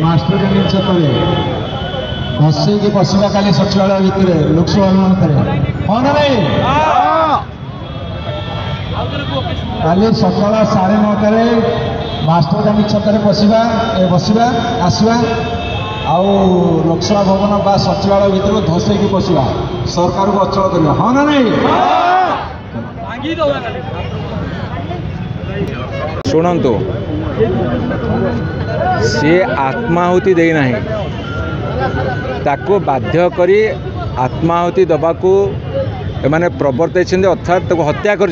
master canteen छकरे बसई की पशिबा काली सचिवालय भितर लोकसभा भवन हाँ ना नहीं काली सकाल 9:30 मास्टर कैंटीन छकरे बसवा आसवा आउ लोकसभा भवन बा सचिवालय भितर धसई की पशिबा सरकार को अचल कर हाँ ना नहीं शुणु सी आत्माहुति देना ताको बाध्य करी आत्माहुति दबाकू एमाने प्रवर्तन अर्थात हत्या कर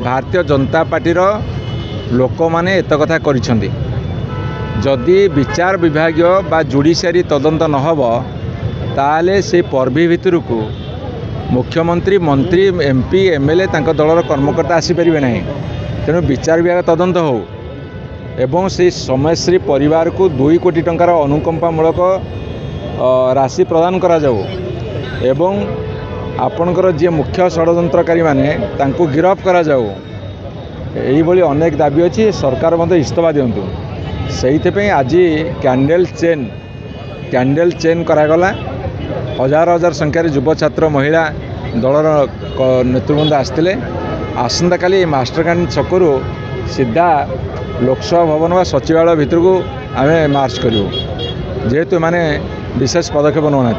भारतीय जनता पार्टी लोक मैंने एत कथा जदि विचार विभाग बा जुडिशियरी तदंत नहब ताले से पर्वी भितर को मुख्यमंत्री मंत्री एमपी एमएलए दलर कर्मकर्ता आसीपारे ना तेणु विचार विभाग तदंत हो एवं से समयश्री परिवार को 2 कोटी टंकार अनुकंपामूलक राशि प्रदान करा जाऊ एवं आपणकर जी मुख्य षड्यंत्रकारी माने तांको गिरफ करा जाऊ यही भली अनेक दाबी अच्छी सरकार मत इस्तीफा दिंतु से आज कैंडल चेन करागला हजार हजार संख्यार युव छात्र महिला दलर नेतृवृंद आसते आसंता काली मास्टर कैंटीन छकरू सीधा लोकसभा भवन व सचिवालय भितर को आम मार्च करूँ जेहेतु माने विशेष पदक्षेप नौना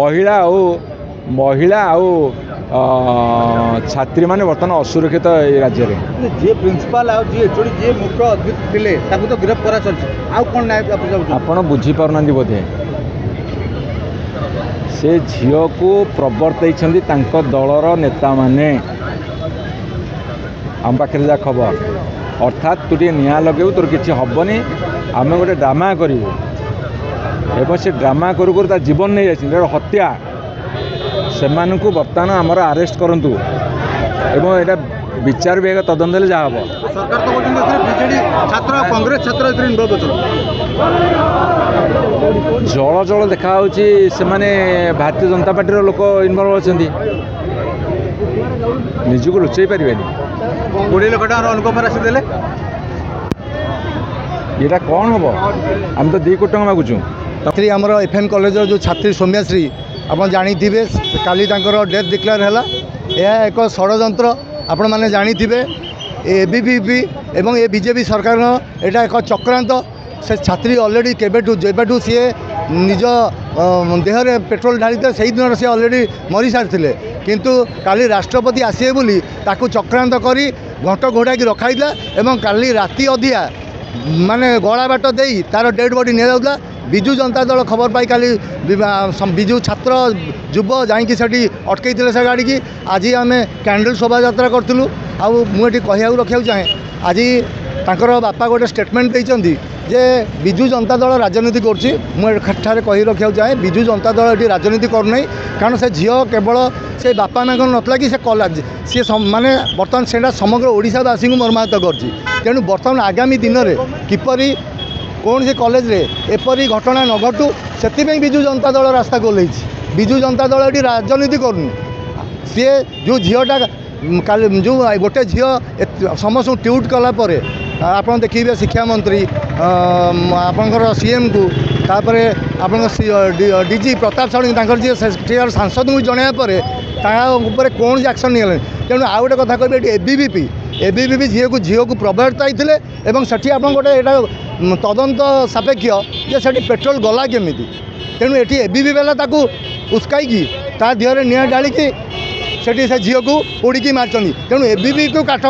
महिला छात्री माने बर्तमान असुरक्षित राज्य में जी प्रिंसिपल जी एचओडी जी मुख्य अतिथि थे तो गिरफ्त करा आपण बुझी पारना बोधे से झील को प्रवर्तन दलर नेता माने आम पाखे जा खबर अर्थात तू टे निआ लगे तोर किसी हेनी आम गोटे ड्रामा करूँ एवं से ड्रामा करू जीवन नहीं जाए हत्या से बर्तमान आमर आरेस्ट करूँ एवं यहाँ विचार विभाग तदंत जहाँ हम सरकार तो बीजेडी छात्र कांग्रेस छात्र जल जल देखा से भारतीय जनता पार्टी लोक इनवल्व अच्छा निजक लुचाई पारे 20 लाख टकर अनुकंप राशि देले ये कौन हम आम तो 2 कोटी टका मागुचु छात्री आमर एफएम कॉलेज जो छात्री सौम्याश्री आप जानी काली डेथ डिक्लेयर है यह एक षड्यंत्र आपण मैंने जानी एबीवीपी एवं ए बीजेपी सरकार यहाँ एक चक्रांत से छात्री अलरेडी केबेठू जेबेठू सी निज देहरे पेट्रोल ढाली से दिन से अलरेडी मरी सारी किंतु काली राष्ट्रपति आसवे बोली ताकू चक्रांत करी घंट घोड़ा की रखाई एवं काली राति अधिया माने गला बाट दे तार डेड बॉडी नि जाऊला विजु जनता दल खबर पाई काली विजु छात्र युव जाकि से अटकई से गाड़ी की आज आम कैंडल शोभा यात्रा करूँ आउे कहूँ रखा चाहे आज तांकर बापा गोटे स्टेटमेंट देते जे विजु जनता दल राजनीति कर कही रखा चाहे विजु जनता दल ये राजनीति करना कारण से झील केवल से बापा माँ नाला कि सी माने बर्तमान से समग्र ओडिशावासी को मर्माहत करेणु बर्तमान आगामी दिन में किपरि कौन से कॉलेज रे एपरी घटना न घटू से विजु जनता दल रास्ता खोल विजु जनता दल ये राजनीति करूँ सी जो झीलटा जो गोटे झील समस्त ट्यूट कलापर आप देखिए शिक्षा मंत्री आपंकर सीएम को तापर आप डीजी प्रताप षडंगी जी सांसद को जनवापर कौन एक्शन नहीं तेणु आउ गोटे कथा कहे एबीवीपी झील को प्रभावित होते से आप गोटे यहाँ तदंत सापेक्ष जे से पेट्रोल गला केमी तेणु ये एबीवीपी वाला उस्काई ता देहरे निआ ढाली से झील को उड़ीकी मार्च तेणु एबीवीपी को काठ